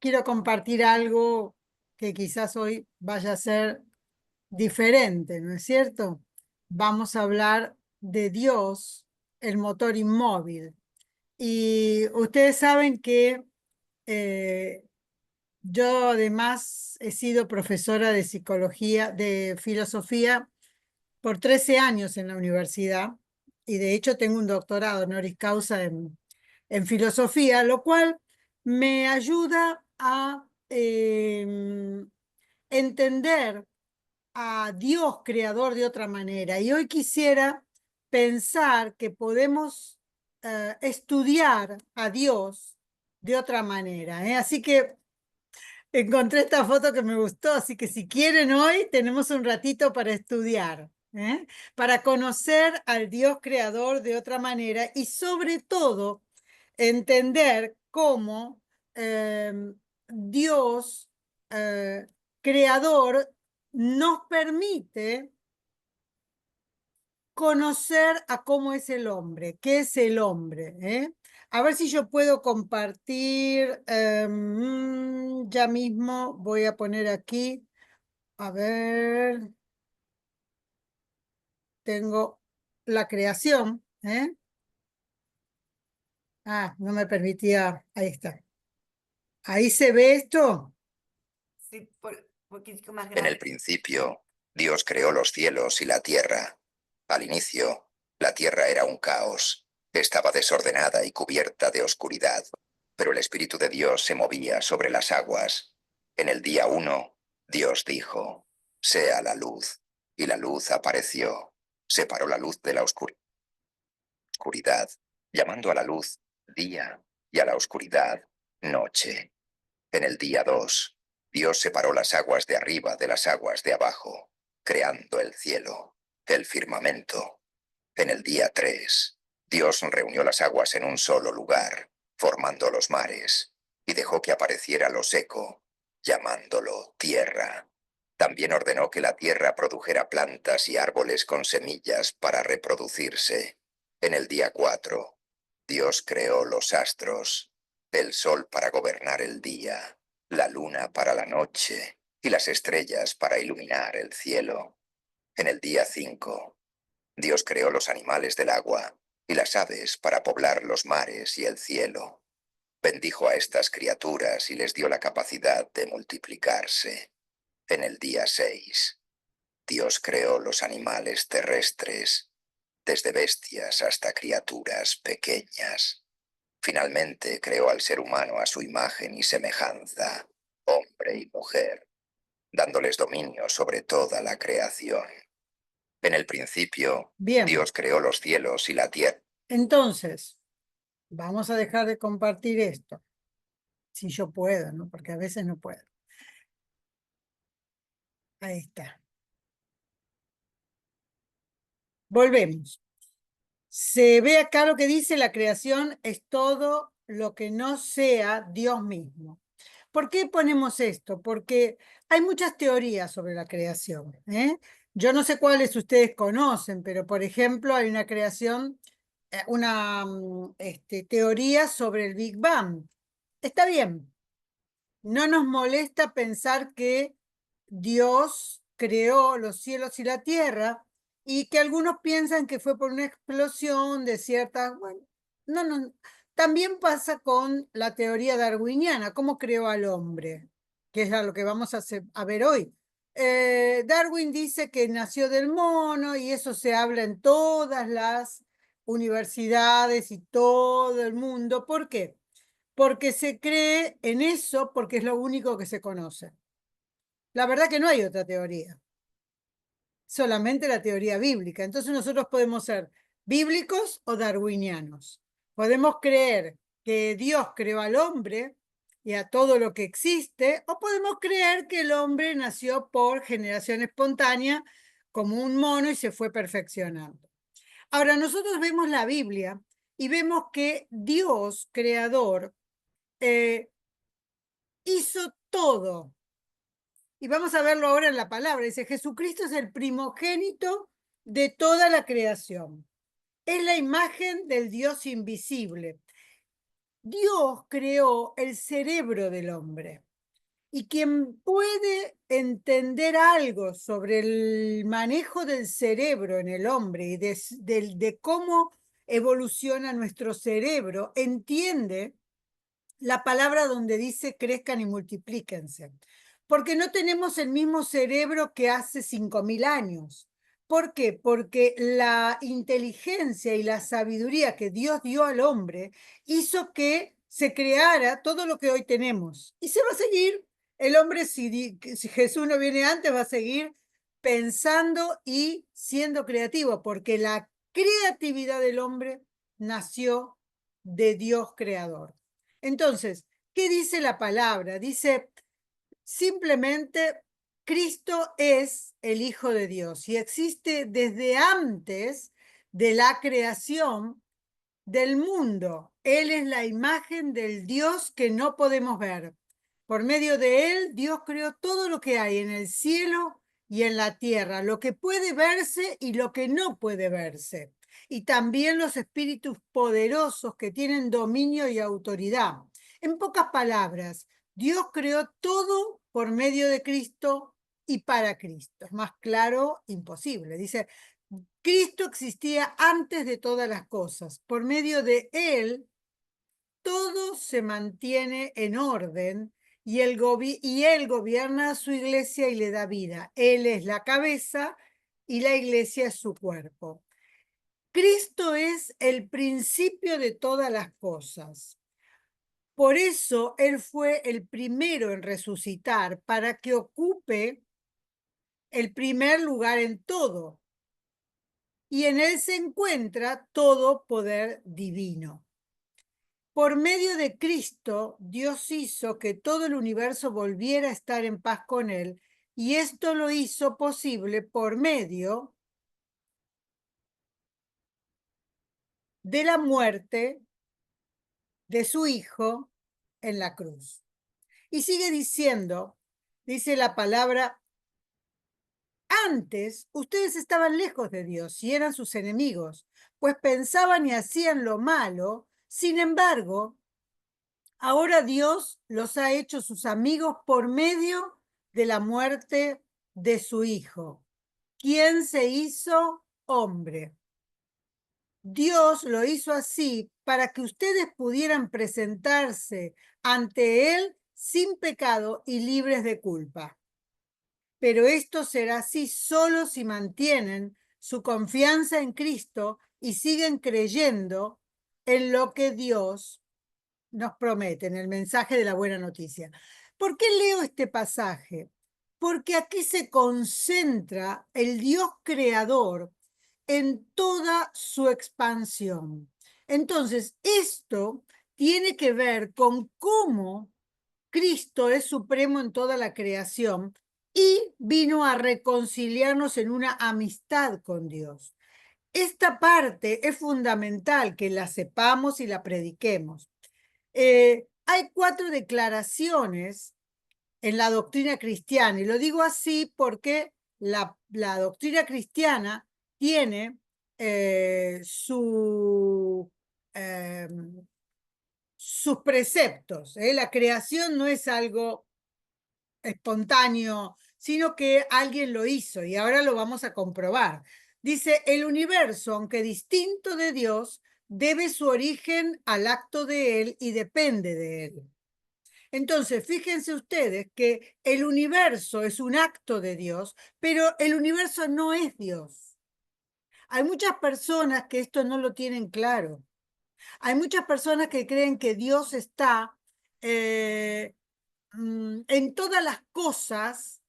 quiero compartir algo que quizás hoy vaya a ser diferente, ¿no es cierto? Vamos a hablar de Dios, el motor inmóvil. Y ustedes saben que eh, yo además he sido profesora de psicología, de filosofía, por 13 años en la universidad, y de hecho tengo un doctorado honoris causa en filosofía, lo cual me ayuda a entender a Dios creador de otra manera. Y hoy quisiera pensar que podemos estudiar a Dios de otra manera, ¿eh? Así que encontré esta foto que me gustó, así que si quieren hoy tenemos un ratito para estudiar, ¿eh? Para conocer al Dios creador de otra manera y sobre todo entender cómo eh, Dios creador nos permite conocer a cómo es el hombre, qué es el hombre, ¿eh? A ver si yo puedo compartir, ya mismo voy a poner aquí, a ver, tengo la creación, ¿eh? Ah, no me permitía, ahí está. Ahí se ve esto. Sí, poquitico más En el grande. principio, Dios creó los cielos y la tierra. Al inicio, la tierra era un caos. Estaba desordenada y cubierta de oscuridad, pero el Espíritu de Dios se movía sobre las aguas. En el día 1, Dios dijo, sea la luz, y la luz apareció. Separó la luz de la oscuridad, llamando a la luz día y a la oscuridad noche. En el día 2, Dios separó las aguas de arriba de las aguas de abajo, creando el cielo, el firmamento. En el día 3, Dios reunió las aguas en un solo lugar, formando los mares, y dejó que apareciera lo seco, llamándolo tierra. También ordenó que la tierra produjera plantas y árboles con semillas para reproducirse. En el día 4, Dios creó los astros, el sol para gobernar el día, la luna para la noche y las estrellas para iluminar el cielo. En el día 5, Dios creó los animales del agua y las aves para poblar los mares y el cielo. Bendijo a estas criaturas y les dio la capacidad de multiplicarse. En el día 6, Dios creó los animales terrestres, desde bestias hasta criaturas pequeñas. Finalmente creó al ser humano a su imagen y semejanza, hombre y mujer, dándoles dominio sobre toda la creación. En el principio, Bien, Dios creó los cielos y la tierra. entonces, vamos a dejar de compartir esto, si yo puedo, ¿no? Porque a veces no puedo. Ahí está. Volvemos. Se ve acá lo que dice: la creación es todo lo que no sea Dios mismo. ¿Por qué ponemos esto? Porque hay muchas teorías sobre la creación, ¿eh? Yo no sé cuáles ustedes conocen, pero por ejemplo hay una creación, teoría sobre el Big Bang. Está bien, no nos molesta pensar que Dios creó los cielos y la tierra y que algunos piensan que fue por una explosión de ciertas... Bueno, no, no. También pasa con la teoría darwiniana, cómo creó al hombre, que es a lo que vamos a ver hoy. Darwin dice que nació del mono y eso se habla en todas las universidades y todo el mundo. ¿Por qué? Porque se cree en eso, porque es lo único que se conoce. La verdad que no hay otra teoría, solamente la teoría bíblica. Entonces nosotros podemos ser bíblicos o darwinianos. Podemos creer que Dios creó al hombre y a todo lo que existe, o podemos creer que el hombre nació por generación espontánea como un mono y se fue perfeccionando. Ahora, nosotros vemos la Biblia y vemos que Dios, creador, hizo todo. Y vamos a verlo ahora en la palabra. Dice, Jesucristo es el primogénito de toda la creación. Es la imagen del Dios invisible. Dios creó el cerebro del hombre. Y quien puede entender algo sobre el manejo del cerebro en el hombre y de cómo evoluciona nuestro cerebro, entiende la palabra donde dice crezcan y multiplíquense. Porque no tenemos el mismo cerebro que hace 5.000 años. ¿Por qué? Porque la inteligencia y la sabiduría que Dios dio al hombre hizo que se creara todo lo que hoy tenemos. Y se va a seguir. El hombre, si Jesús no viene antes, va a seguir pensando y siendo creativo, porque la creatividad del hombre nació de Dios creador. Entonces, ¿qué dice la palabra? Dice simplemente, Cristo es el Hijo de Dios y existe desde antes de la creación del mundo. Él es la imagen del Dios que no podemos ver. Por medio de él, Dios creó todo lo que hay en el cielo y en la tierra, lo que puede verse y lo que no puede verse. Y también los espíritus poderosos que tienen dominio y autoridad. En pocas palabras, Dios creó todo por medio de Cristo y para Cristo. Es más claro, imposible. Dice, Cristo existía antes de todas las cosas. Por medio de él, todo se mantiene en orden y él gobierna a su iglesia y le da vida. Él es la cabeza y la iglesia es su cuerpo. Cristo es el principio de todas las cosas. Por eso él fue el primero en resucitar, para que ocupe el primer lugar en todo. Y en él se encuentra todo poder divino. Por medio de Cristo, Dios hizo que todo el universo volviera a estar en paz con él, y esto lo hizo posible por medio de la muerte de su Hijo en la cruz. Y sigue diciendo, dice la palabra, antes ustedes estaban lejos de Dios y eran sus enemigos, pues pensaban y hacían lo malo. Sin embargo, ahora Dios los ha hecho sus amigos por medio de la muerte de su Hijo, quien se hizo hombre. Dios lo hizo así para que ustedes pudieran presentarse ante Él sin pecado y libres de culpa. Pero esto será así solo si mantienen su confianza en Cristo y siguen creyendo en lo que Dios nos promete, en el mensaje de la buena noticia. ¿Por qué leo este pasaje? Porque aquí se concentra el Dios creador en toda su expansión. Entonces, esto tiene que ver con cómo Cristo es supremo en toda la creación y vino a reconciliarnos en una amistad con Dios. Esta parte es fundamental que la sepamos y la prediquemos. Hay 4 declaraciones en la doctrina cristiana, y lo digo así porque la doctrina cristiana tiene sus preceptos. La creación no es algo espontáneo, sino que alguien lo hizo y ahora lo vamos a comprobar. Dice, el universo, aunque distinto de Dios, debe su origen al acto de él y depende de él. Entonces, fíjense ustedes que el universo es un acto de Dios, pero el universo no es Dios. Hay muchas personas que esto no lo tienen claro. Hay muchas personas que creen que Dios está en todas las cosas,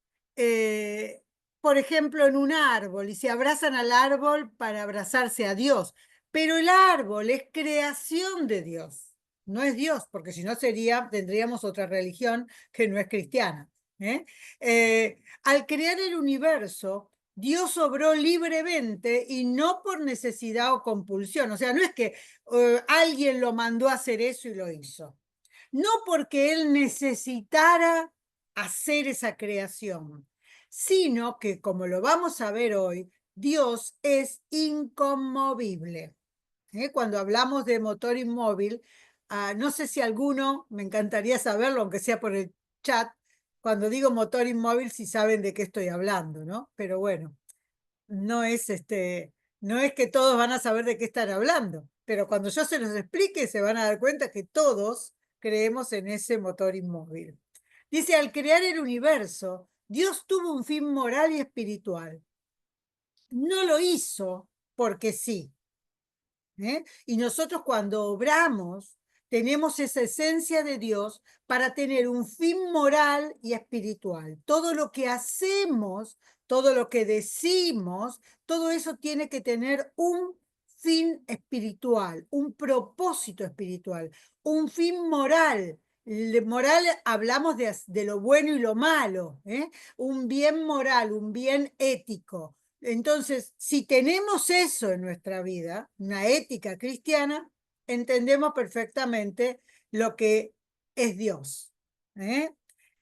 por ejemplo, en un árbol, y se abrazan al árbol para abrazarse a Dios. Pero el árbol es creación de Dios, no es Dios, porque si no tendríamos otra religión que no es cristiana. Al crear el universo, Dios obró libremente y no por necesidad o compulsión. O sea, no es que alguien lo mandó a hacer eso y lo hizo. No porque él necesitara hacer esa creación, sino que, como lo vamos a ver hoy, Dios es inconmovible. Cuando hablamos de motor inmóvil, no sé si alguno, me encantaría saberlo, aunque sea por el chat, cuando digo motor inmóvil, si saben de qué estoy hablando, ¿no? Pero bueno, no es no es que todos van a saber de qué están hablando, pero cuando yo se los explique se van a dar cuenta que todos creemos en ese motor inmóvil. Dice, al crear el universo, Dios tuvo un fin moral y espiritual. No lo hizo porque sí. Y nosotros cuando obramos, tenemos esa esencia de Dios para tener un fin moral y espiritual. Todo lo que hacemos, todo lo que decimos, todo eso tiene que tener un fin espiritual, un propósito espiritual, un fin moral. Moral hablamos de lo bueno y lo malo, un bien moral, un bien ético. Entonces, si tenemos eso en nuestra vida, una ética cristiana, entendemos perfectamente lo que es Dios.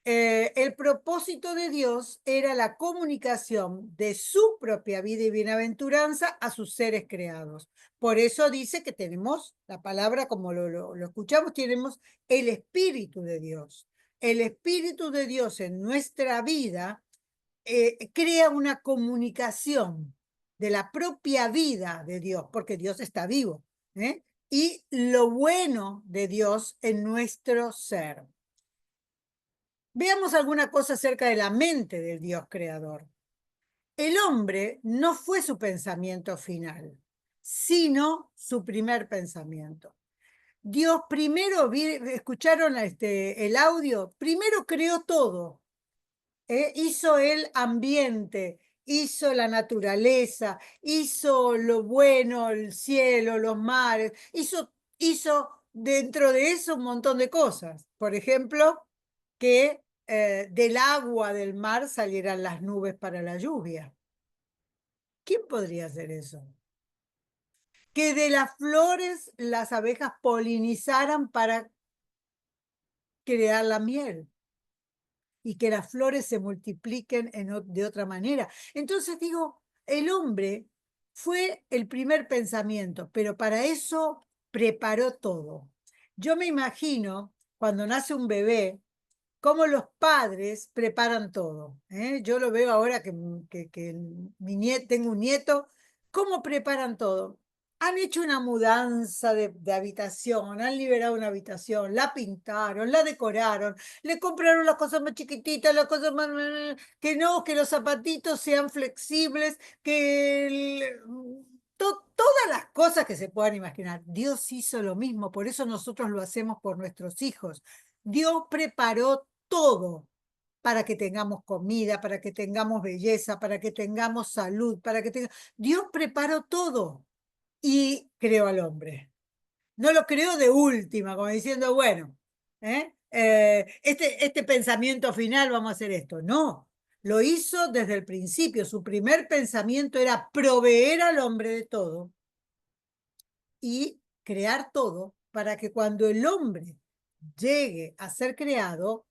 El propósito de Dios era la comunicación de su propia vida y bienaventuranza a sus seres creados. Por eso dice que tenemos la palabra, como lo escuchamos, tenemos el Espíritu de Dios. El Espíritu de Dios en nuestra vida crea una comunicación de la propia vida de Dios, porque Dios está vivo, y lo bueno de Dios en nuestro ser. Veamos alguna cosa acerca de la mente del Dios creador. El hombre no fue su pensamiento final, sino su primer pensamiento. Dios primero, escucharon el audio, primero creó todo. Hizo el ambiente, hizo la naturaleza, hizo lo bueno, el cielo, los mares, hizo dentro de eso un montón de cosas. Por ejemplo, que del agua del mar salieran las nubes para la lluvia. ¿Quién podría hacer eso? Que de las flores las abejas polinizaran para crear la miel y que las flores se multipliquen de otra manera. Entonces digo, el hombre fue el primer pensamiento, pero para eso preparó todo. Yo me imagino cuando nace un bebé, cómo los padres preparan todo. Yo lo veo ahora que tengo un nieto, cómo preparan todo. Han hecho una mudanza de habitación, han liberado una habitación, la pintaron, la decoraron, le compraron las cosas más chiquititas, las cosas más... que no, que los zapatitos sean flexibles, que... todas las cosas que se puedan imaginar. Dios hizo lo mismo, por eso nosotros lo hacemos por nuestros hijos. Dios preparó todo para que tengamos comida, para que tengamos belleza, para que tengamos salud, Dios preparó todo y creó al hombre. No lo creó de última, como diciendo, bueno, este pensamiento final vamos a hacer esto. No, lo hizo desde el principio. Su primer pensamiento era proveer al hombre de todo y crear todo para que cuando el hombre llegue a ser creado,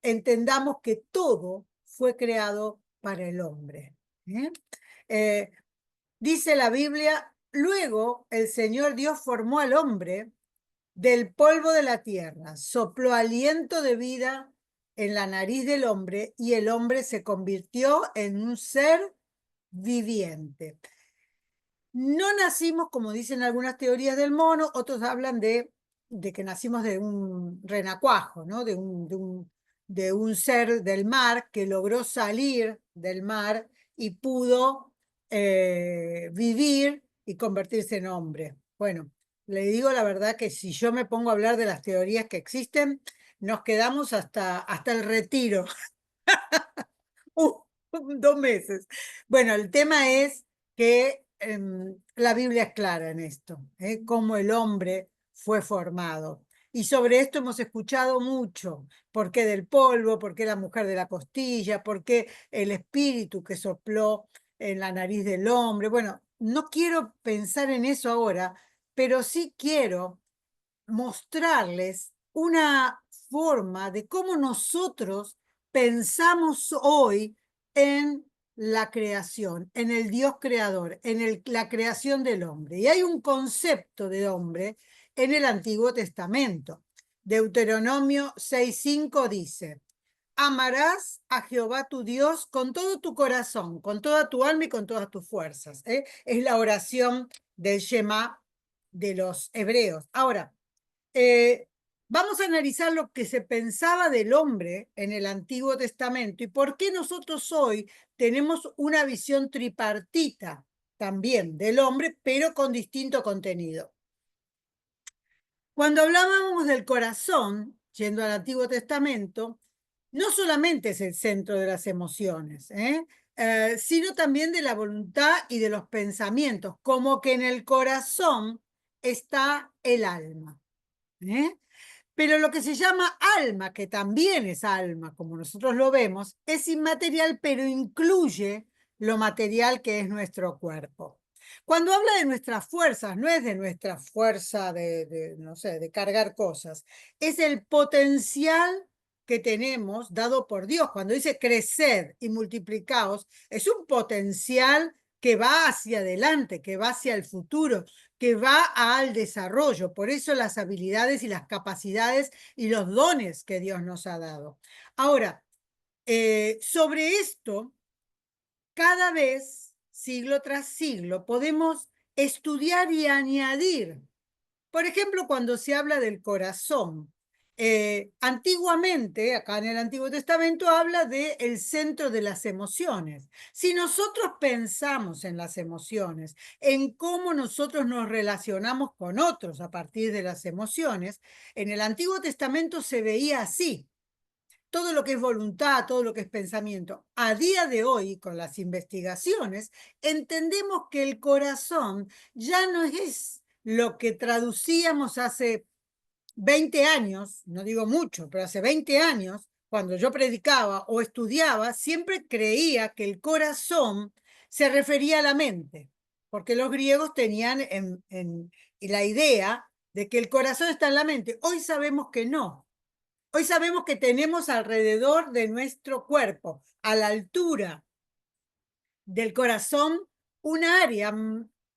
entendamos que todo fue creado para el hombre. Dice la Biblia, luego el Señor Dios formó al hombre del polvo de la tierra, sopló aliento de vida en la nariz del hombre y el hombre se convirtió en un ser viviente. No nacimos, como dicen algunas teorías del mono, otros hablan de que nacimos de un renacuajo, ¿no? de un ser del mar que logró salir del mar y pudo vivir y convertirse en hombre. Bueno, le digo la verdad que si yo me pongo a hablar de las teorías que existen, nos quedamos hasta el retiro. 2 meses. Bueno, el tema es que la Biblia es clara en esto, cómo el hombre fue formado. Y sobre esto hemos escuchado mucho, por qué del polvo, por qué la mujer de la costilla, por qué el espíritu que sopló en la nariz del hombre. Bueno, no quiero pensar en eso ahora, pero sí quiero mostrarles una forma de cómo nosotros pensamos hoy en la creación, en el Dios creador, en la creación del hombre. Y hay un concepto de hombre en el Antiguo Testamento. Deuteronomio 6:5 dice: amarás a Jehová tu Dios con todo tu corazón, con toda tu alma y con todas tus fuerzas. Es la oración del Shema de los hebreos. Ahora, vamos a analizar lo que se pensaba del hombre en el Antiguo Testamento y por qué nosotros hoy tenemos una visión tripartita también del hombre, pero con distinto contenido. Cuando hablábamos del corazón, yendo al Antiguo Testamento, no solamente es el centro de las emociones, sino también de la voluntad y de los pensamientos, como que en el corazón está el alma. Pero lo que se llama alma, que también es alma, como nosotros lo vemos, es inmaterial, pero incluye lo material que es nuestro cuerpo. Cuando habla de nuestras fuerzas, no es de nuestra fuerza no sé, de cargar cosas, es el potencial que tenemos dado por Dios. Cuando dice crecer y multiplicaos, es un potencial que va hacia adelante, que va hacia el futuro, que va al desarrollo. Por eso las habilidades y las capacidades y los dones que Dios nos ha dado. Ahora, sobre esto, cada vez, siglo tras siglo, podemos estudiar y añadir. Por ejemplo, cuando se habla del corazón, antiguamente, acá en el Antiguo Testamento, habla del centro de las emociones. Si nosotros pensamos en las emociones, en cómo nosotros nos relacionamos con otros a partir de las emociones, en el Antiguo Testamento se veía así. Todo lo que es voluntad, todo lo que es pensamiento. A día de hoy, con las investigaciones, entendemos que el corazón ya no es lo que traducíamos hace 20 años, no digo mucho, pero hace 20 años, cuando yo predicaba o estudiaba, siempre creía que el corazón se refería a la mente, porque los griegos tenían la idea de que el corazón está en la mente. Hoy sabemos que no. Hoy sabemos que tenemos alrededor de nuestro cuerpo, a la altura del corazón, un área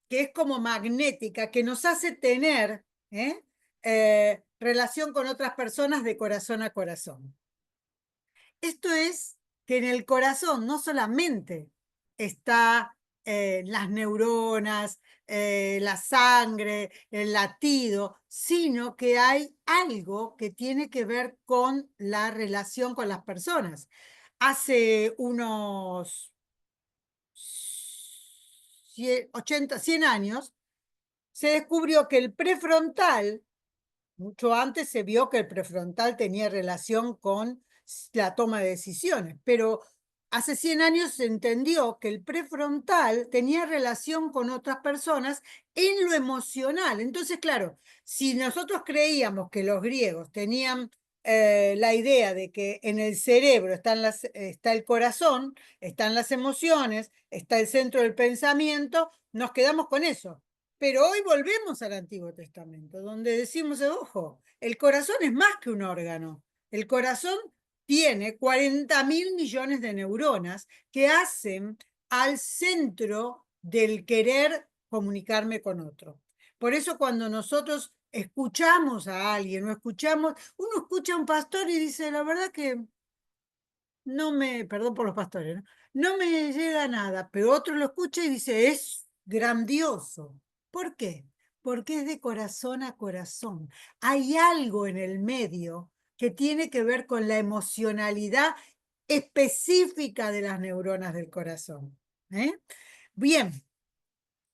que es como magnética, que nos hace tener relación con otras personas de corazón a corazón. Esto es que en el corazón no solamente está las neuronas, la sangre, el latido, sino que hay algo que tiene que ver con la relación con las personas. Hace unos 100 años, se descubrió que el prefrontal, mucho antes se vio que el prefrontal tenía relación con la toma de decisiones, pero hace 100 años se entendió que el prefrontal tenía relación con otras personas en lo emocional. Entonces, claro, si nosotros creíamos que los griegos tenían la idea de que en el cerebro está el corazón, están las emociones, está el centro del pensamiento, nos quedamos con eso. Pero hoy volvemos al Antiguo Testamento, donde decimos, ojo, el corazón es más que un órgano. El corazón tiene 40.000 millones de neuronas que hacen al centro del querer comunicarme con otro. Por eso cuando nosotros escuchamos a alguien o uno escucha a un pastor y dice, la verdad que perdón por los pastores, no me llega nada, pero otro lo escucha y dice, es grandioso. ¿Por qué? Porque es de corazón a corazón. Hay algo en el medio que tiene que ver con la emocionalidad específica de las neuronas del corazón. Bien,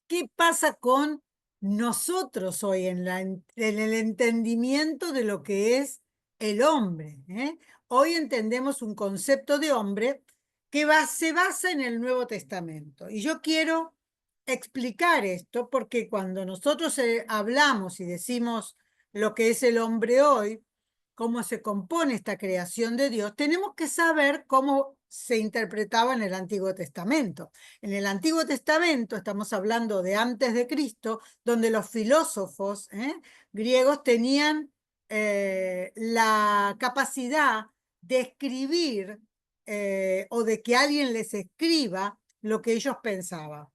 ¿qué pasa con nosotros hoy en el entendimiento de lo que es el hombre? Hoy entendemos un concepto de hombre que se basa en el Nuevo Testamento. Y yo quiero explicar esto porque cuando nosotros hablamos y decimos lo que es el hombre hoy, cómo se compone esta creación de Dios, tenemos que saber cómo se interpretaba en el Antiguo Testamento. En el Antiguo Testamento, estamos hablando de antes de Cristo, donde los filósofos griegos tenían la capacidad de escribir o de que alguien les escriba lo que ellos pensaban.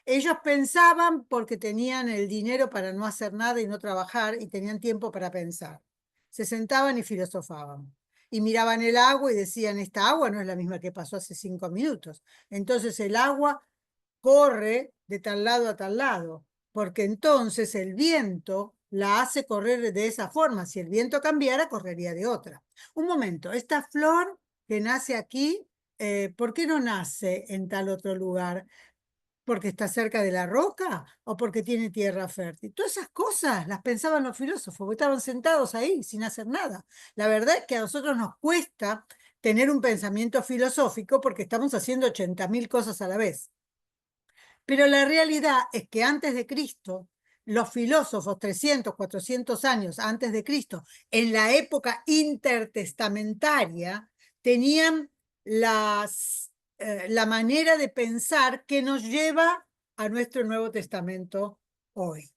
Ellos pensaban porque tenían el dinero para no hacer nada y no trabajar y tenían tiempo para pensar. Se sentaban y filosofaban. Y miraban el agua y decían, esta agua no es la misma que pasó hace 5 minutos. Entonces el agua corre de tal lado a tal lado, porque entonces el viento la hace correr de esa forma. Si el viento cambiara, correría de otra. Un momento, esta flor que nace aquí, ¿por qué no nace en tal otro lugar? ¿Porque está cerca de la roca o porque tiene tierra fértil? Todas esas cosas las pensaban los filósofos, porque estaban sentados ahí sin hacer nada. La verdad es que a nosotros nos cuesta tener un pensamiento filosófico porque estamos haciendo 80.000 cosas a la vez. Pero la realidad es que antes de Cristo, los filósofos, 300, 400 años antes de Cristo, en la época intertestamentaria, tenían la manera de pensar que nos lleva a nuestro Nuevo Testamento hoy.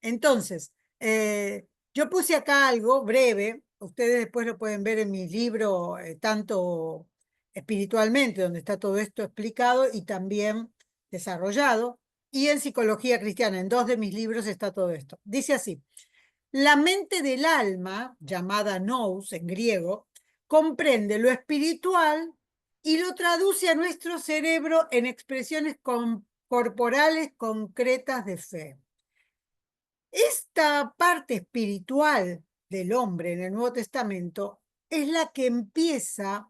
Entonces, yo puse acá algo breve, ustedes después lo pueden ver en mi libro, tanto espiritualmente, donde está todo esto explicado, y también desarrollado, y en Psicología Cristiana, en 2 de mis libros está todo esto. Dice así: la mente del alma, llamada nous en griego, comprende lo espiritual y lo traduce a nuestro cerebro en expresiones corporales concretas de fe. Esta parte espiritual del hombre en el Nuevo Testamento es la que empieza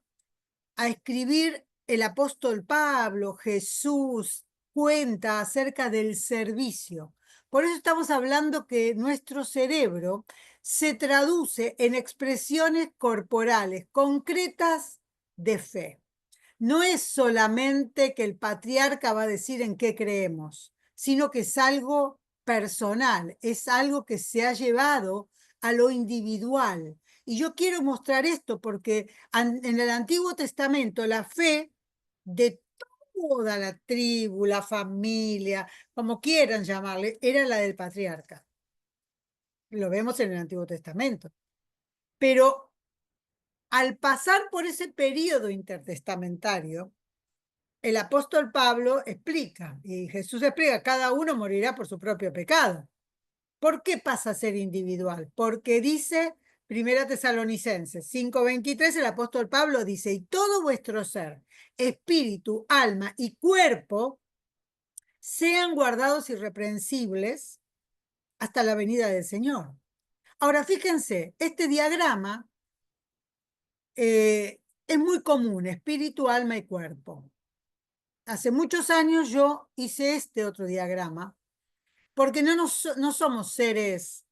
a escribir el apóstol Pablo. Jesús cuenta acerca del servicio. Por eso estamos hablando que nuestro cerebro se traduce en expresiones corporales concretas de fe. No es solamente que el patriarca va a decir en qué creemos, sino que es algo personal, es algo que se ha llevado a lo individual. Y yo quiero mostrar esto porque en el Antiguo Testamento la fe de toda la tribu, la familia, como quieran llamarle, era la del patriarca. Lo vemos en el Antiguo Testamento. Pero al pasar por ese periodo intertestamentario, el apóstol Pablo explica, y Jesús explica, cada uno morirá por su propio pecado. ¿Por qué pasa a ser individual? Porque dice Primera Tesalonicenses 5:23, el apóstol Pablo dice, y todo vuestro ser, espíritu, alma y cuerpo sean guardados irreprensibles hasta la venida del Señor. Ahora, fíjense, este diagrama es muy común, espíritu, alma y cuerpo. Hace muchos años yo hice este otro diagrama, porque no somos seres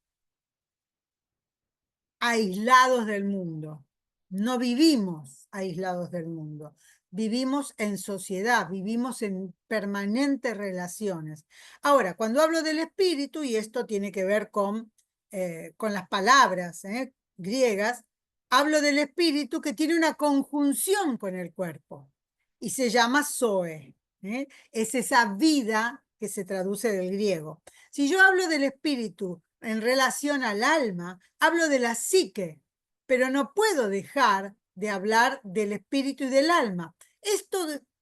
aislados del mundo, no vivimos aislados del mundo, vivimos en sociedad, vivimos en permanentes relaciones. Ahora, cuando hablo del espíritu, y esto tiene que ver con las palabras griegas, hablo del espíritu que tiene una conjunción con el cuerpo y se llama zoe. Es esa vida que se traduce del griego. Si yo hablo del espíritu en relación al alma, hablo de la psique, pero no puedo dejar de hablar del espíritu y del alma.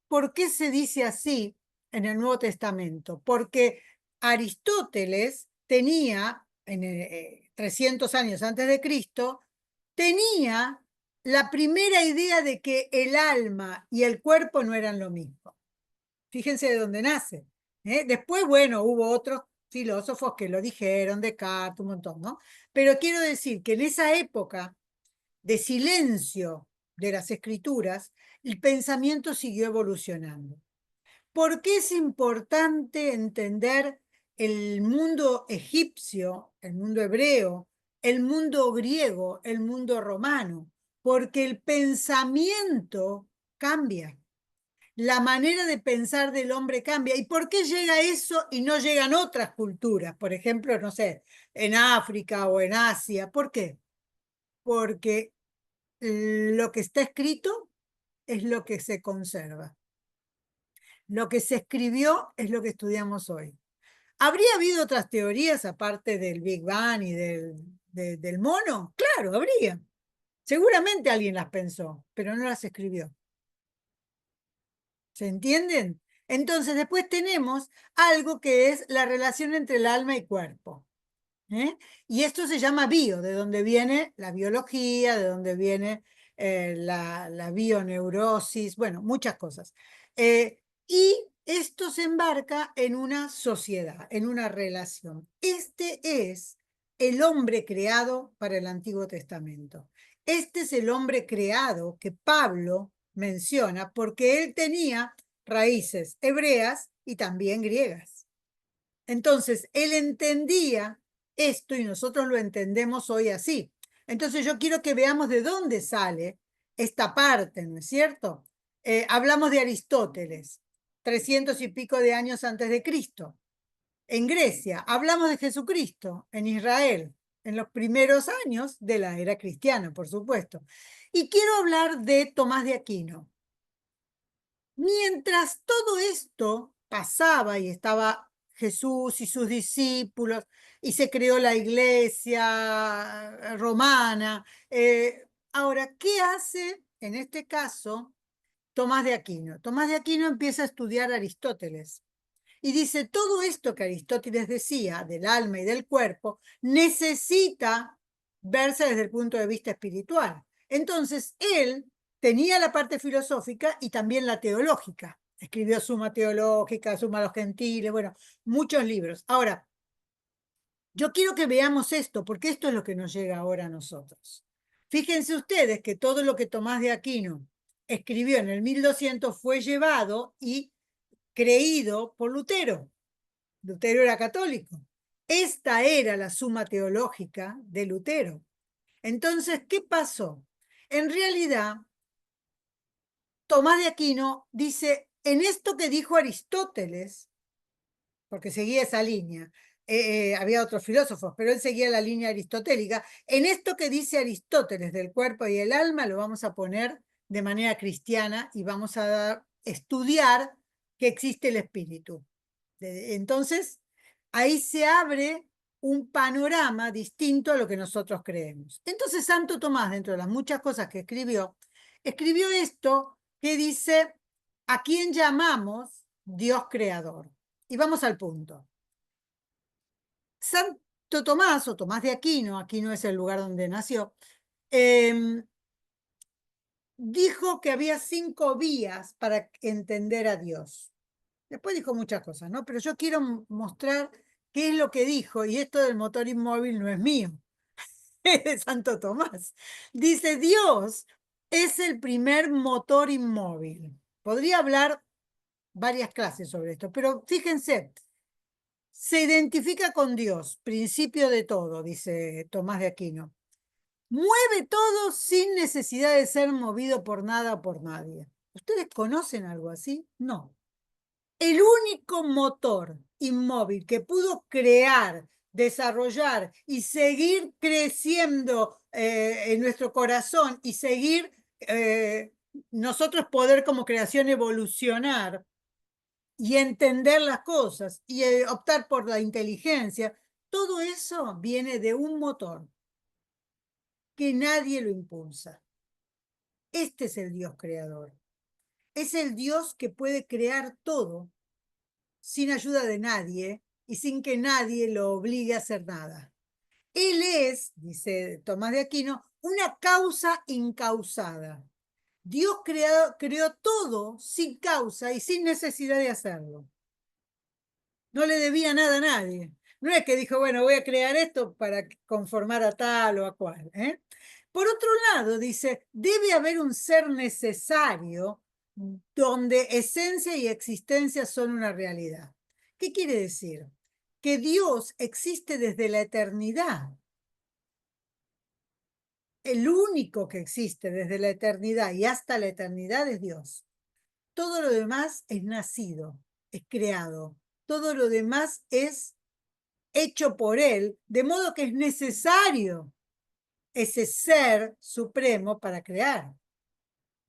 ¿Por qué se dice así en el Nuevo Testamento? Porque Aristóteles tenía, 300 años antes de Cristo, tenía la primera idea de que el alma y el cuerpo no eran lo mismo. Fíjense de dónde nace. Después, bueno, hubo otros filósofos que lo dijeron, Descartes, un montón, ¿no? Pero quiero decir que en esa época de silencio de las escrituras, el pensamiento siguió evolucionando. ¿Por qué es importante entender el mundo egipcio, el mundo hebreo, el mundo griego, el mundo romano? Porque el pensamiento cambia. La manera de pensar del hombre cambia. ¿Y por qué llega eso y no llegan otras culturas? Por ejemplo, no sé, en África o en Asia. ¿Por qué? Porque lo que está escrito es lo que se conserva. Lo que se escribió es lo que estudiamos hoy. ¿Habría habido otras teorías aparte del Big Bang y del mono? Claro, habría. Seguramente alguien las pensó, pero no las escribió. ¿Se entienden? Entonces, después tenemos algo que es la relación entre el alma y cuerpo. Y esto se llama bio, de donde viene la biología, de donde viene la bioneurosis, bueno, muchas cosas. Y esto se embarca en una sociedad, en una relación. Este es el hombre creado para el Antiguo Testamento. Este es el hombre creado que Pablo menciona porque él tenía raíces hebreas y también griegas. Entonces, él entendía esto y nosotros lo entendemos hoy así. Entonces, yo quiero que veamos de dónde sale esta parte, ¿no es cierto? Hablamos de Aristóteles, 300 y pico de años antes de Cristo. En Grecia, hablamos de Jesucristo, en Israel, en los primeros años de la era cristiana, por supuesto. Y quiero hablar de Tomás de Aquino. Mientras todo esto pasaba y estaba Jesús y sus discípulos, y se creó la iglesia romana, ahora, ¿qué hace en este caso Tomás de Aquino? Tomás de Aquino empieza a estudiar a Aristóteles y dice, todo esto que Aristóteles decía del alma y del cuerpo necesita verse desde el punto de vista espiritual. Entonces, él tenía la parte filosófica y también la teológica. Escribió Suma Teológica, Suma a los Gentiles, bueno, muchos libros. Ahora, yo quiero que veamos esto, porque esto es lo que nos llega ahora a nosotros. Fíjense ustedes que todo lo que Tomás de Aquino escribió en el 1200 fue llevado y creído por Lutero. Lutero era católico. Esta era la Suma Teológica de Lutero. Entonces, ¿qué pasó? En realidad, Tomás de Aquino dice, en esto que dijo Aristóteles, porque seguía esa línea, había otros filósofos, pero él seguía la línea aristotélica, en esto que dice Aristóteles del cuerpo y el alma, lo vamos a poner de manera cristiana y vamos a estudiar que existe el espíritu. Entonces, ahí se abre un panorama distinto a lo que nosotros creemos. Entonces, Santo Tomás, dentro de las muchas cosas que escribió esto que dice, ¿a quién llamamos Dios creador? Y vamos al punto. Santo Tomás, o Tomás de Aquino, Aquino es el lugar donde nació, dijo que había 5 vías para entender a Dios. Después dijo muchas cosas, ¿no? Pero yo quiero mostrar qué es lo que dijo, y esto del motor inmóvil no es mío, es de Santo Tomás. Dice, Dios es el primer motor inmóvil. Podría hablar varias clases sobre esto, pero fíjense, se identifica con Dios, principio de todo, dice Tomás de Aquino. Mueve todo sin necesidad de ser movido por nada o por nadie. ¿Ustedes conocen algo así? No. El único motor inmóvil que pudo crear, desarrollar y seguir creciendo en nuestro corazón y seguir nosotros poder como creación evolucionar y entender las cosas y optar por la inteligencia, todo eso viene de un motor que nadie lo impulsa. Este es el Dios creador. Es el Dios que puede crear todo sin ayuda de nadie y sin que nadie lo obligue a hacer nada. Él es, dice Tomás de Aquino, una causa incausada. Dios creó todo sin causa y sin necesidad de hacerlo. No le debía nada a nadie. No es que dijo, bueno, voy a crear esto para conformar a tal o a cual. Por otro lado, dice, debe haber un ser necesario donde esencia y existencia son una realidad. ¿Qué quiere decir? Que Dios existe desde la eternidad. El único que existe desde la eternidad y hasta la eternidad es Dios. Todo lo demás es nacido, es creado. Todo lo demás es hecho por Él, de modo que es necesario ese ser supremo para crear.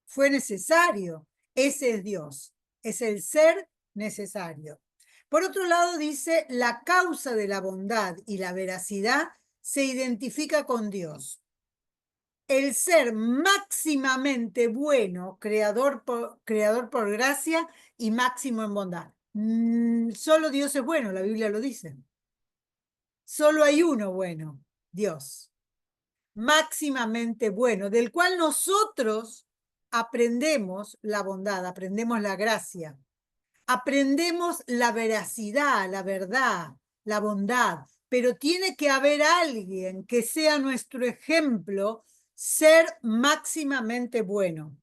Fue necesario. Ese es Dios. Es el ser necesario. Por otro lado, dice, la causa de la bondad y la veracidad se identifica con Dios. el ser máximamente bueno, creador por gracia y máximo en bondad. Solo Dios es bueno, la Biblia lo dice. Solo hay uno bueno, Dios. Máximamente bueno, del cual nosotros aprendemos la bondad, aprendemos la gracia, aprendemos la veracidad, la verdad, la bondad, pero tiene que haber alguien que sea nuestro ejemplo, ser máximamente bueno.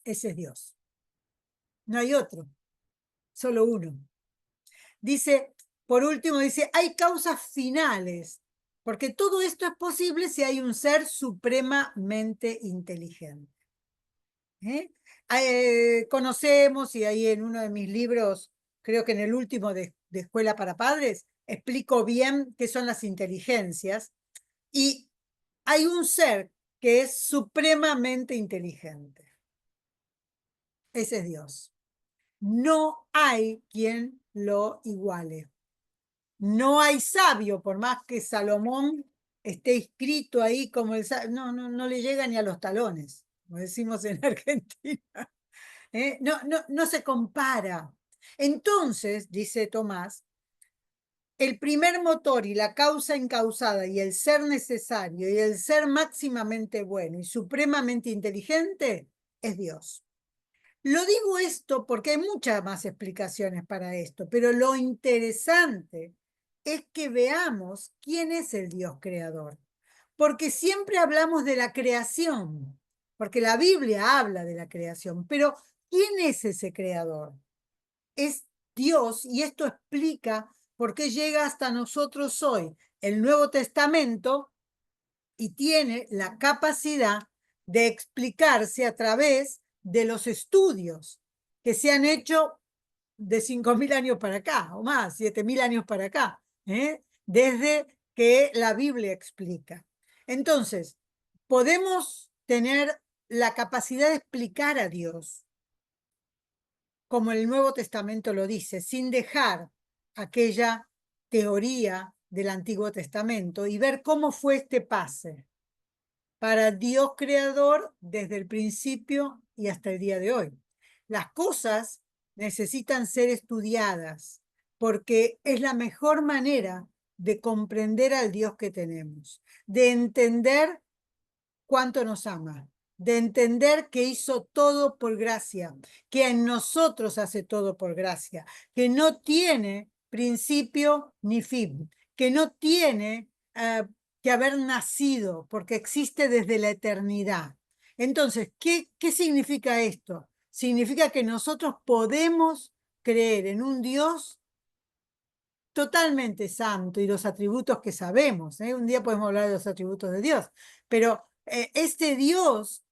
Ese es Dios. No hay otro, solo uno. Dice, por último, dice, hay causas finales, porque todo esto es posible si hay un ser supremamente inteligente. ¿Eh? Conocemos, y ahí en uno de mis libros, creo que en el último de Escuela para Padres, explico bien qué son las inteligencias, y hay un ser que es supremamente inteligente. Ese es Dios. No hay quien lo iguale. No hay sabio, por más que Salomón esté escrito ahí como el sabio, no le llega ni a los talones, como decimos en Argentina. No se compara. Entonces, dice Tomás, el primer motor y la causa encausada y el ser necesario y el ser máximamente bueno y supremamente inteligente es Dios. Lo digo esto porque hay muchas más explicaciones para esto, pero lo interesante es que veamos quién es el Dios creador. Porque siempre hablamos de la creación, porque la Biblia habla de la creación, pero ¿quién es ese creador? Es Dios, y esto explica por qué llega hasta nosotros hoy el Nuevo Testamento y tiene la capacidad de explicarse a través de los estudios que se han hecho de 5.000 años para acá, o más, 7.000 años para acá, desde que la Biblia explica. Entonces, podemos tener la capacidad de explicar a Dios, como el Nuevo Testamento lo dice, sin dejar aquella teoría del Antiguo Testamento y ver cómo fue este pase para Dios creador desde el principio y hasta el día de hoy. Las cosas necesitan ser estudiadas porque es la mejor manera de comprender al Dios que tenemos, de entender cuánto nos ama, de entender que hizo todo por gracia, que en nosotros hace todo por gracia, que no tiene principio ni fin, que no tiene que haber nacido, porque existe desde la eternidad. Entonces, ¿qué significa esto? Significa que nosotros podemos creer en un Dios totalmente santo y los atributos que sabemos. Un día podemos hablar de los atributos de Dios, pero este Dios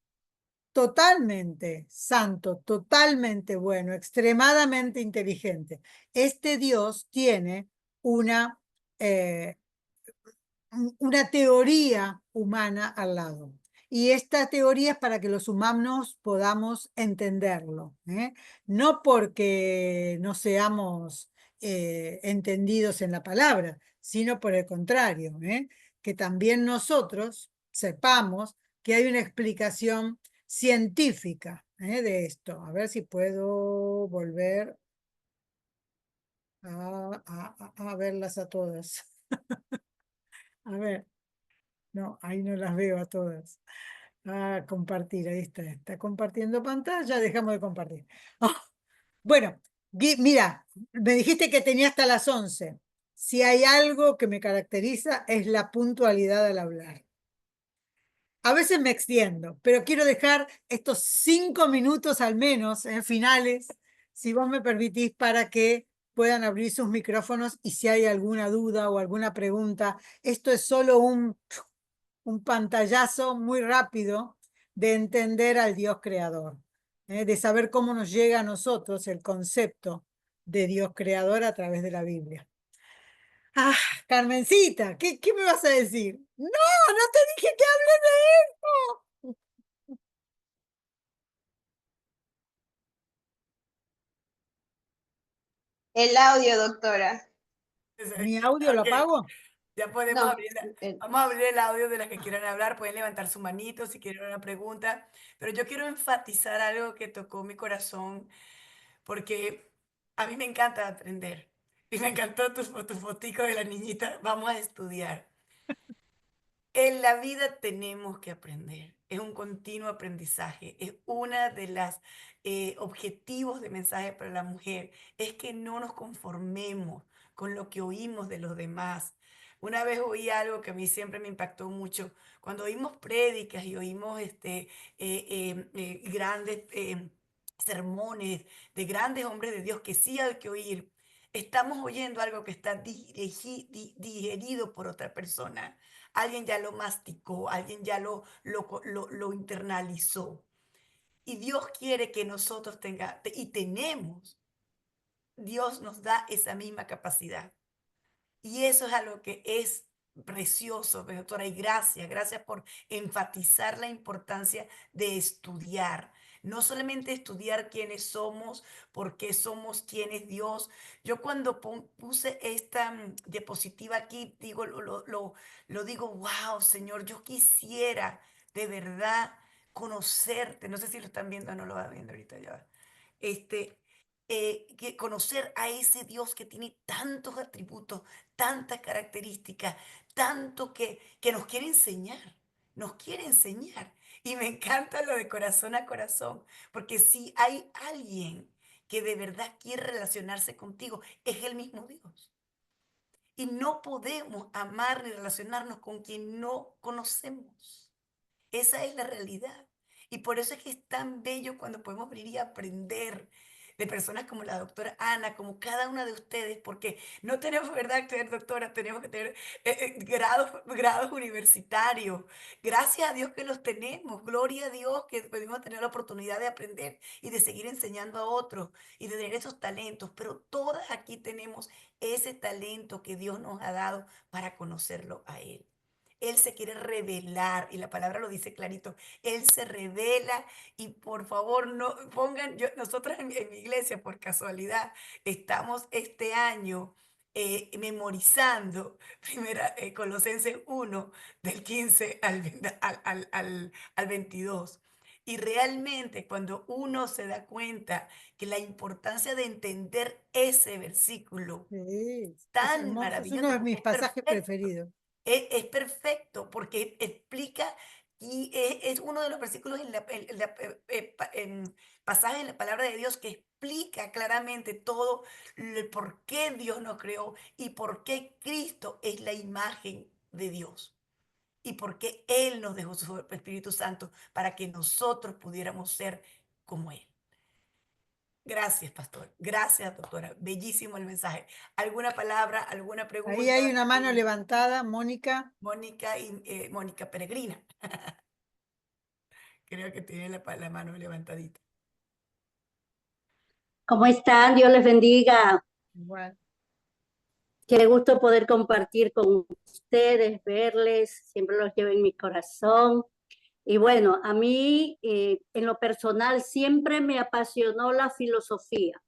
totalmente santo, totalmente bueno, extremadamente inteligente, este Dios tiene una, eh, una teoría humana al lado. Y esta teoría es para que los humanos podamos entenderlo, no porque no seamos entendidos en la palabra, sino por el contrario, que también nosotros sepamos que hay una explicación científica de esto. A ver si puedo volver a verlas a todas. A ver. No, ahí no las veo a todas. Compartir, ahí está compartiendo pantalla, dejamos de compartir. Ah, bueno, mira, me dijiste que tenía hasta las 11. Si hay algo que me caracteriza es la puntualidad al hablar. A veces me extiendo, pero quiero dejar estos 5 minutos al menos, finales, si vos me permitís, para que puedan abrir sus micrófonos y si hay alguna duda o alguna pregunta. Esto es solo un pantallazo muy rápido de entender al Dios creador, de saber cómo nos llega a nosotros el concepto de Dios creador a través de la Biblia. Ah, Carmencita, ¿qué me vas a decir? No, no te dije que hable de El audio, doctora. esto. ¿Mi audio lo Ok. apago? Ya podemos No, abrir, vamos a abrir el audio de las que quieran hablar. Pueden levantar su manito si quieren una pregunta. Pero yo quiero enfatizar algo que tocó mi corazón, porque a mí me encanta aprender. Y me encantó tu fotico de la niñita. Vamos a estudiar. En la vida tenemos que aprender. Es un continuo aprendizaje. Es una de las objetivos de mensaje para la mujer. Es que no nos conformemos con lo que oímos de los demás. Una vez oí algo que a mí siempre me impactó mucho. Cuando oímos prédicas y oímos grandes sermones de grandes hombres de Dios que sí hay que oír, estamos oyendo algo que está digerido por otra persona. Alguien ya lo masticó, alguien ya lo internalizó. Y Dios quiere que nosotros tenemos, Dios nos da esa misma capacidad. Y eso es algo que es precioso, doctora, y gracias por enfatizar la importancia de estudiar. No solamente estudiar quiénes somos, por qué somos, quién es Dios. Yo cuando puse esta diapositiva aquí, digo, lo digo, wow, Señor, yo quisiera de verdad conocerte. No sé si lo están viendo o no lo van viendo ahorita ya. Va. Que conocer a ese Dios que tiene tantos atributos, tantas características, tanto que nos quiere enseñar, nos quiere enseñar. Y me encanta lo de corazón a corazón, porque si hay alguien que de verdad quiere relacionarse contigo, es el mismo Dios. Y no podemos amar ni relacionarnos con quien no conocemos. Esa es la realidad. Y por eso es que es tan bello cuando podemos venir y aprender de personas como la doctora Ana, como cada una de ustedes, porque no tenemos, ¿verdad?, que ser doctora, tenemos que tener grados universitarios. Gracias a Dios que los tenemos. Gloria a Dios que podemos tener la oportunidad de aprender y de seguir enseñando a otros y de tener esos talentos. Pero todas aquí tenemos ese talento que Dios nos ha dado para conocerlo a Él. Él se quiere revelar y la palabra lo dice clarito. Él se revela y por favor no pongan, nosotros en mi iglesia por casualidad estamos este año memorizando Colosenses 1 del 15 al 22. Y realmente cuando uno se da cuenta que la importancia de entender ese versículo Sí, es tan hermoso, es uno maravilloso, de porque mis es pasajes perfecto. preferidos. Es perfecto porque explica y es uno de los versículos en pasajes en la palabra de Dios que explica claramente todo el por qué Dios nos creó y por qué Cristo es la imagen de Dios y por qué Él nos dejó su Espíritu Santo para que nosotros pudiéramos ser como Él. Gracias, pastor. Gracias, doctora. Bellísimo el mensaje. ¿Alguna palabra, alguna pregunta? Ahí hay una mano levantada, Mónica. Mónica Peregrina. Creo que tiene la mano levantadita. ¿Cómo están? Dios les bendiga. Igual. Qué gusto poder compartir con ustedes, verles, siempre los llevo en mi corazón. Y bueno, a mí en lo personal siempre me apasionó la filosofía.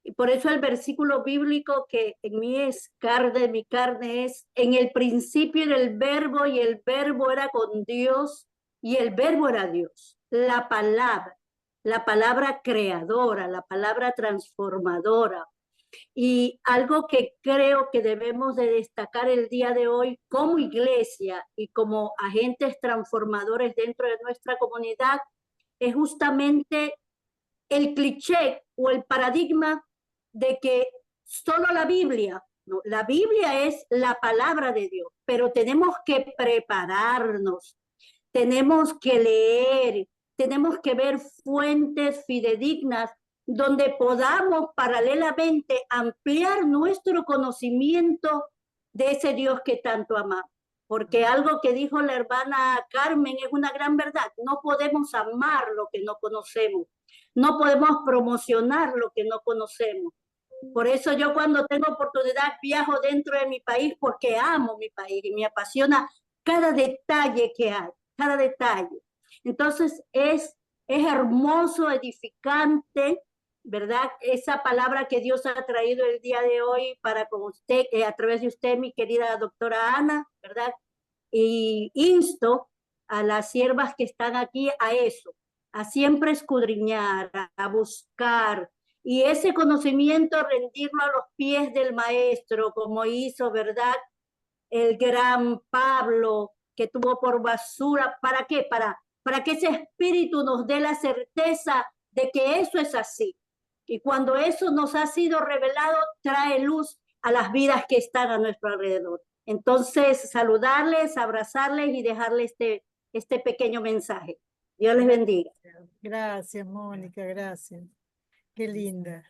Y por eso el versículo bíblico que en mí es carne, mi carne es, en el principio era el verbo y el verbo era con Dios y el verbo era Dios. La palabra creadora, la palabra transformadora. Y algo que creo que debemos de destacar el día de hoy como iglesia y como agentes transformadores dentro de nuestra comunidad es justamente el cliché o el paradigma de que solo la Biblia, no, la Biblia es la palabra de Dios, pero tenemos que prepararnos, tenemos que leer, tenemos que ver fuentes fidedignas donde podamos paralelamente ampliar nuestro conocimiento de ese Dios que tanto amamos. Porque algo que dijo la hermana Carmen es una gran verdad. No podemos amar lo que no conocemos. No podemos promocionar lo que no conocemos. Por eso yo cuando tengo oportunidad viajo dentro de mi país porque amo mi país y me apasiona cada detalle que hay, cada detalle. Entonces es hermoso, edificante ¿verdad? Esa palabra que Dios ha traído el día de hoy para con usted, a través de usted, mi querida doctora Ana, ¿verdad? Y insto a las siervas que están aquí a eso, a siempre escudriñar, a buscar, y ese conocimiento rendirlo a los pies del maestro, como hizo, ¿verdad? El gran Pablo, que tuvo por basura. ¿Para qué? Para que ese espíritu nos dé la certeza de que eso es así. Y cuando eso nos ha sido revelado, trae luz a las vidas que están a nuestro alrededor. Entonces, saludarles, abrazarles y dejarles este pequeño mensaje. Dios les bendiga. Gracias, Mónica, gracias. Qué linda.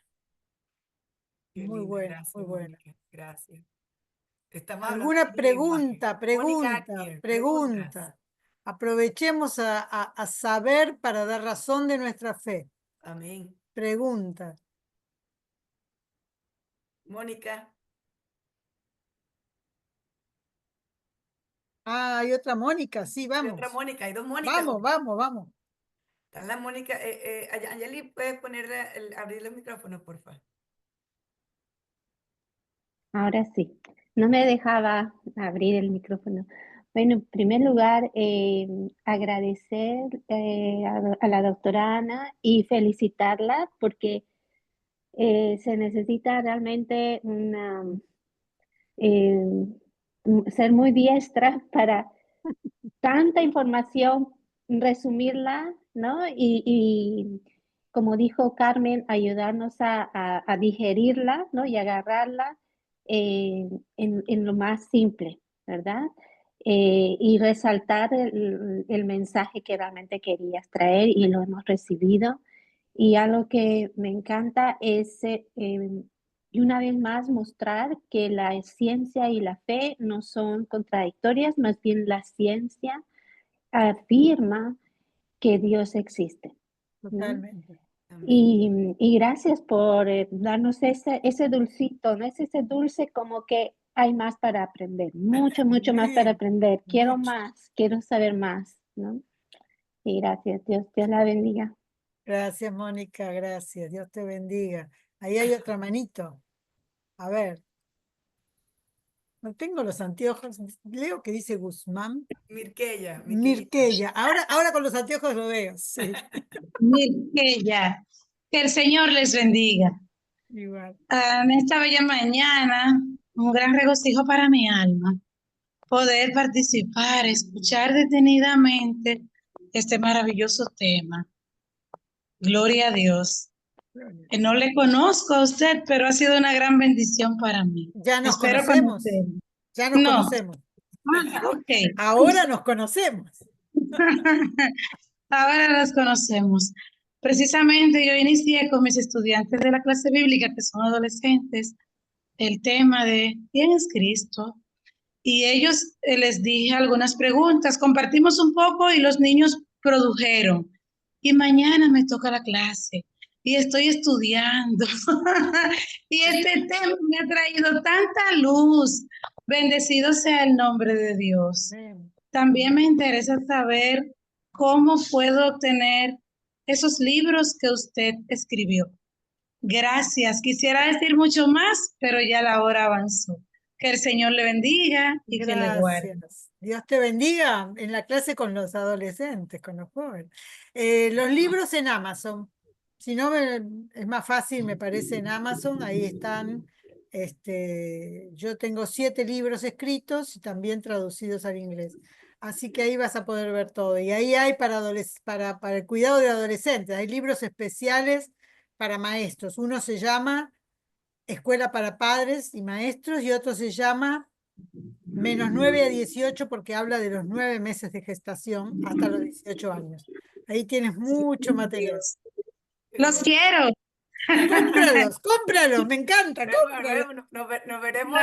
Qué Muy linda, buena, gracias, muy buena. Mónica, gracias. Estamos hablando ¿Alguna del lenguaje. pregunta, Mónica pregunta, Aquier, preguntas. pregunta? Aprovechemos a saber para dar razón de nuestra fe. Amén. Pregunta. Mónica, Ah, hay otra Mónica, sí, hay vamos. otra Mónica, hay dos Mónicas. Vamos. Está la Mónica. Angeli, ¿puedes abrir el micrófono, por favor? Ahora sí, no me dejaba abrir el micrófono. Bueno, en primer lugar, agradecer a la doctora Ana y felicitarla porque se necesita realmente ser muy diestra para tanta información, resumirla, ¿no? Y como dijo Carmen, ayudarnos a digerirla, ¿no? Y agarrarla en lo más simple, ¿verdad? Y resaltar el mensaje que realmente querías traer y lo hemos recibido. Y algo que me encanta es, y una vez más, mostrar que la ciencia y la fe no son contradictorias, más bien la ciencia afirma que Dios existe, ¿no? Totalmente. Y gracias por darnos ese dulcito, ¿no? Es ese dulce como que hay más para aprender, mucho más para aprender. Quiero mucho. más, quiero saber más, ¿no? Y gracias, Dios la bendiga. Gracias, Mónica, gracias. Dios te bendiga. Ahí hay otra manito. A ver. No tengo los anteojos. Leo que dice Guzmán. Mirquella. Mirquella. Ahora con los anteojos lo veo. Sí, Mirquella, que el Señor les bendiga. igual. En esta bella mañana, un gran regocijo para mi alma, poder participar, escuchar detenidamente este maravilloso tema. Gloria a Dios. No le conozco a usted, pero ha sido una gran bendición para mí. Ya nos Espero conocemos. conocerlo. Ya nos No. conocemos. Ok. Ahora nos conocemos. Ahora los conocemos. Precisamente yo inicié con mis estudiantes de la clase bíblica, que son adolescentes, el tema de ¿quién es Cristo? Y ellos les dije algunas preguntas, compartimos un poco y los niños produjeron. Y mañana me toca la clase y estoy estudiando. Y este tema me ha traído tanta luz. Bendecido sea el nombre de Dios. También me interesa saber cómo puedo obtener esos libros que usted escribió. Gracias. Quisiera decir mucho más, pero ya la hora avanzó. Que el Señor le bendiga y que le guarde. Gracias. Dios te bendiga en la clase con los adolescentes, con los jóvenes. Los libros en Amazon. Si no, es más fácil, me parece, en Amazon. Ahí están. Yo tengo 7 libros escritos y también traducidos al inglés. Así que ahí vas a poder ver todo. Y ahí hay para el cuidado de adolescentes. Hay libros especiales para maestros. Uno se llama Escuela para Padres y Maestros y otro se llama -9 a 18 porque habla de los 9 meses de gestación hasta los 18 años. Ahí tienes mucho material. Los quiero. Cómpralos, me encanta, Nos cómpralos. veremos